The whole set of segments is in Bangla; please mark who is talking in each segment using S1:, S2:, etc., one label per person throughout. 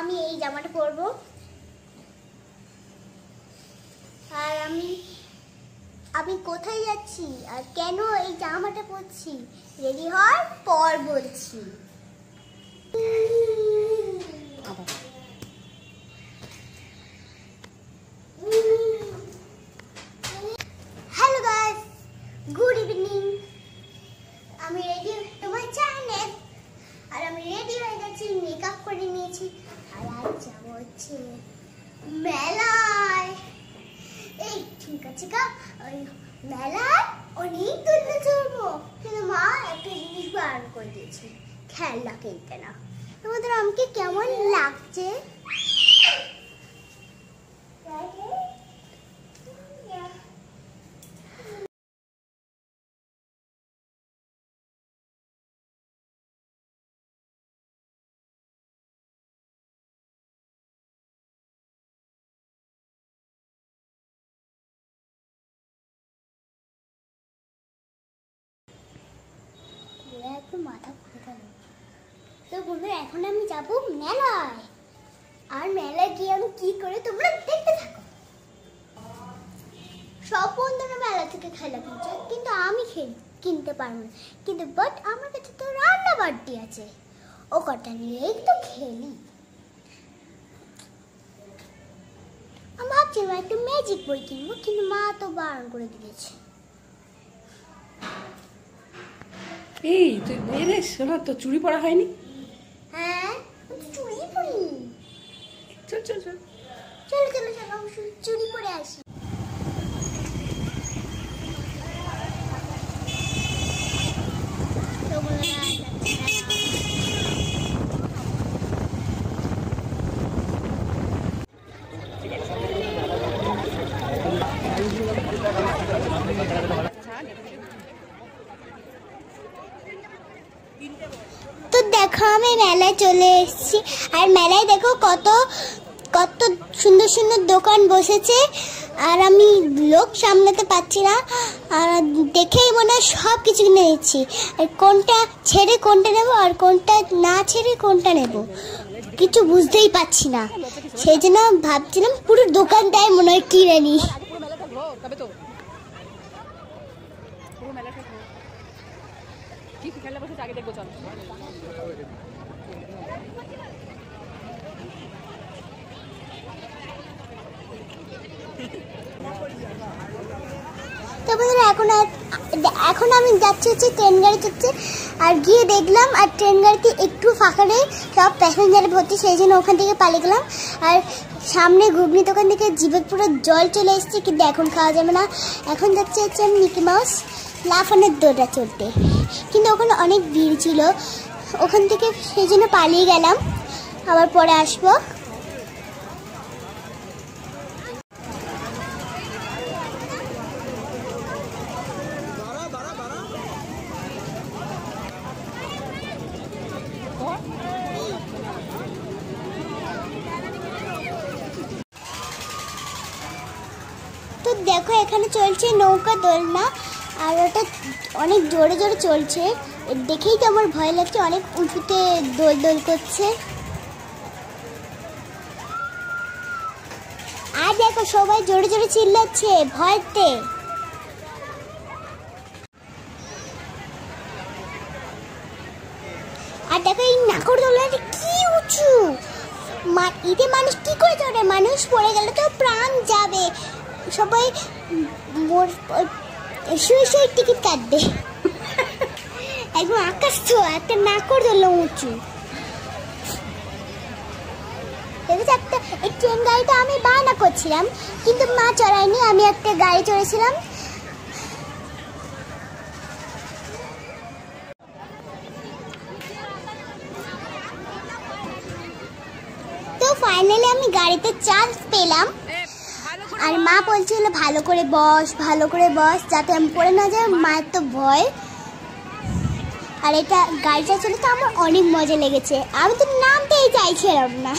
S1: আমি এই জামাটা পরবো। আর আমি কোথায় যাচ্ছি আর কেন এই জামাটা পরছি রেডি হওয়ার পর বলছি। Hello guys, good evening. আমি রেডি তোমার চ্যানেল, আর আমি রেডি হয়ে গেছি, মেকআপ করে নিয়েছি। আর আজ যাবো হচ্ছে মেলায়। এই ঠিক আছে মেলায় অনেক দোলনা চড়বো, কিন্তু মা একটা জিনিস বারণ করে দিয়েছে, খেলনা কিনতে না। তোমাদের আমাকে কেমন লাগছে? একটু মাথা ঘুরে গেল। তো বন্ধুরা এখন আমি যাবো মেলায়, আর মেলায় গিয়ে আমি কি করে তোমরা দেখতে থাকো। সব বন্ধুরা মেলা থেকে খেলা কিনছে, কিন্তু আমি কিনতে পারবো না। কিন্তু বাট আমার কাছে তো রান্না বাড়তি আছে, ও কটা নিয়েই তো খেলি। আমি ভাবছিলাম একটু ম্যাজিক বই কিনবো, কিন্তু মা তো বারণ করে দিয়েছে।
S2: এই তুই বেরে শোনা, তো চুড়ি পরা হয়নি?
S1: হ্যাঁ চুড়ি পরি।
S2: চল চল চল
S1: চলো চলো চলো চুড়ি পরে আসি। তো দেখো আমি মেলায় চলে এসেছি, আর মেলায় দেখো কত কত সুন্দর সুন্দর দোকান বসেছে, আর আমি লোক সামলাতে পারছি না। আর দেখেই মনে হয় সব কিছু কিনে নিচ্ছি, আর কোনটা ছেড়ে কোনটা নেব আর কোনটা না ছেড়ে কোনটা নেব কিছু বুঝতেই পারছি না। সেই জন্য ভাবছিলাম পুরো দোকানটাই মনে হয় কিনে নিই। তো বন্ধুরা এখন আমি যাচ্ছি হচ্ছে ট্রেন গাড়ি চড়ছে, আর গিয়ে দেখলাম আর ট্রেন গাড়িতে একটু ফাঁকা নেই, সব প্যাসেঞ্জারে ভর্তি, সেই জন্য ওখান থেকে পালিয়ে গেলাম। আর সামনে ঘুগনি দোকান থেকে জিভে পুরো জল চলে এসেছে, কিন্তু এখন খাওয়া যাবে না। এখন যাচ্ছে হচ্ছে আমি মিকি মাউস লাফানোর দৌড়া চলতে, কিন্তু ওখানে অনেক ভিড় ছিল, ওখান থেকে সেই জন্য পালিয়ে গেলাম, আবার পরে আসবো। তো দেখো এখানে চলছে নৌকা দোলনা, আর ওটা অনেক জোরে জোরে চলছে, দেখেই তো আমার ভয় লাগছে, অনেক উঁচুতে দোল দোল করছে। আর দেখো সবাই জোরে জোরে চিল্লাচ্ছে ভয়তে। আর দেখো এই নাগরদোলনাটা কি উঁচু, এতে মানুষ কি করে চড়ে? মানুষ পড়ে গেলে তো প্রাণ যাবে, সবাই শুয়ে শুয়ে টিকিট কাটবে। একদম আকাশ তো একটা নাগরদোলনা উঁচু। একটা এই ট্রেন গাড়িটা আমি বায়না করছিলাম, কিন্তু মা চড়ায়নি, আমি একটা গাড়ি চড়েছিলাম। তো ফাইনালি আমি গাড়িতে চান্স পেলাম, আর মা বলছিল ভালো করে বস যাতে আমি পড়ে না যাই, মায়ের তো ভয়। আর এটা গাড়িটা চলে তো আমার অনেক মজা লেগেছে, আমি তো নামতেই চাইছিলাম না।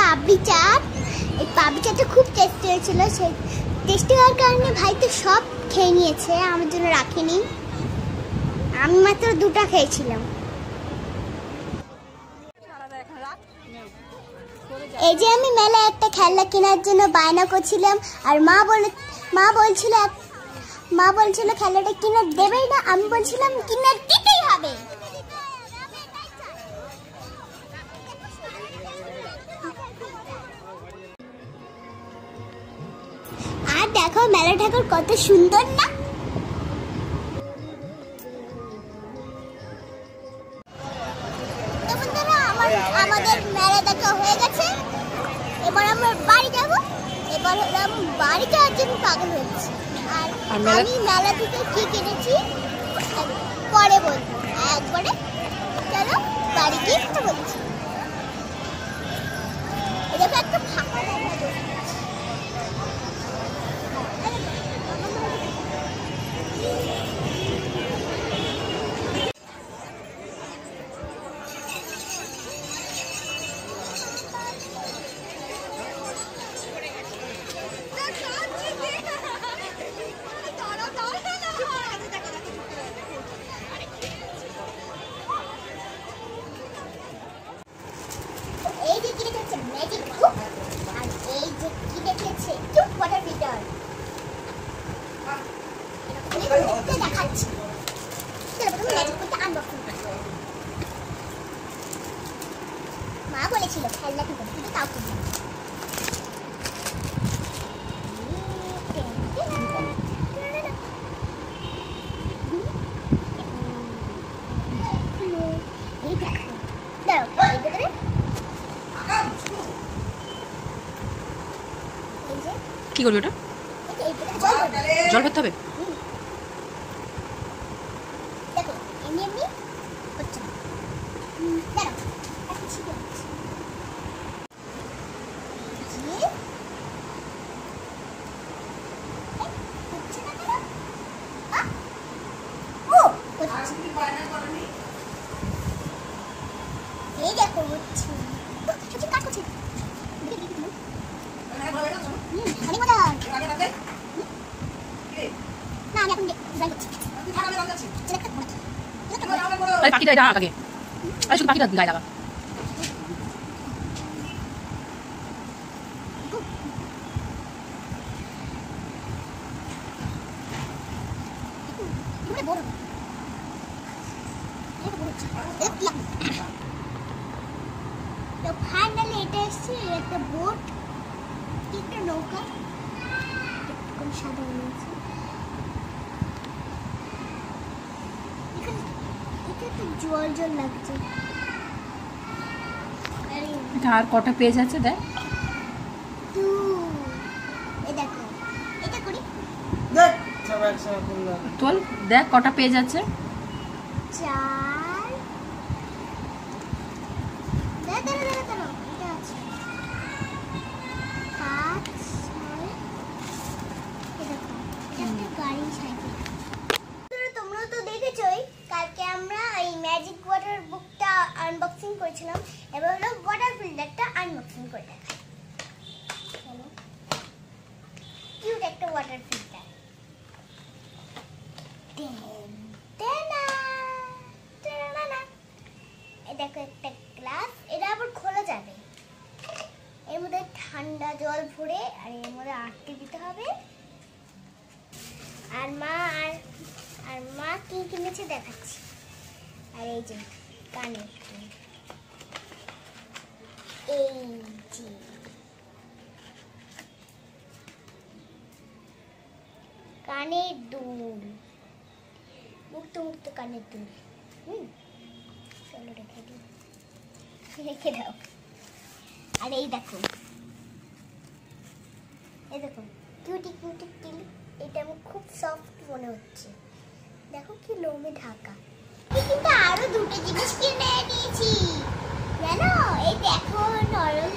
S1: পাপড়ি চাট। এই পাপড়ি চাটটা খুব টেস্টি হয়েছিল। সেই টেস্টি হওয়ার কারণে ভাই তো সব খেয়ে নিয়েছে, আমার জন্য রাখিনি। আমি মাত্র 2টা খেয়েছিলাম। এই যে আমি মেলায় একটা খেলনা কেনার জন্য বায়না করছিলাম, আর মা বলছিল খেলনাটা কিনে দেবেই না। আমি বলছিলাম কিনে দিতেই হবে। আর দেখো মেলা ঠাকুর কত সুন্দর না। আমাদের মেলা দেখা হয়ে গেছে, এবার আমরা বাড়ি যাব। এবার আমি বাড়ি যাওয়ার জন্য পাগল হয়েছি। আর আমি মেলা থেকে কি কিনেছি পরে বলবো, একবারে চলো বাড়ি গিয়ে কথা বলছি। এটা একটা ফাঁকা জায়গা। এই যে কিনে খেয়েছে ম্যাজিক বুক, আর এই যে কিনে খেয়েছে কিউট ওয়াটার ফিল্টার। দেখাচ্ছি, চলো প্রথমে ম্যাজিক বুকটা আনবক্সিং করি। মা বলেছিল খেলনা কিনতে, কিন্তু তাও কিনলাম।
S2: কি করবি ওটা? জল ভরতে হবে?
S1: দেখো এমনি এমনি হচ্ছে না। দাঁড়াও, একটা ছিপে হচ্ছে। হচ্ছে না কেন? ও হচ্ছে। এই দেখো হচ্ছে। সবচেয়ে কাজ করছে। অনেক মজা। না আমি এখন ডিজাইন করছি।
S2: আরে পাখিটা এটা আগে, আরে শুধু পাখিটা গায়ে লাগা।
S1: তো ফাইনালি এটা এসছে একটা বোট, একটা নৌকা, এরকম সাদা রয়েছে। এটা তো জল জল লাগছে।
S2: এটা আর কটা পেজ আছে দেখ?
S1: এই দেখো এটা করি
S3: দেখ সব একসাথে করলাম।
S2: তোল দেখ কটা পেজ আছে।
S1: 4 দাঁড়া এটা আছে 5 6 এই দেখো এটা গাড়ি সাইকেল। তোমরা তো দেখেছই কালকে আমরা এই ম্যাজিক ওয়াটার বুকটা আনবক্সিং করেছিলাম, এবার হলো ওয়াটার ফিল্টারটা আনবক্সিং করে দেখাই। কিউট একটা ওয়াটার ফিল্টার। দেখো একটা গ্লাস, এটা আবার খোলা যাবে। এর মধ্যে ঠান্ডা জল ভরে আর এর মধ্যে আটকে দিতে হবে। আর মা কি কিনেছে দেখাচ্ছি। আর এই যে কানের দুল, এই যে কানের দুল, মুক্ত কানের দুল। চলো রেখে দাও। আর এই দেখো কিউটি টিল, এটা আমার খুব সফট মনে হচ্ছে। দেখো কি লোমে ঢাকা। কিন্তু আরো দুটো জিনিস কিনে নিয়েছি জানো। এই দেখো নরম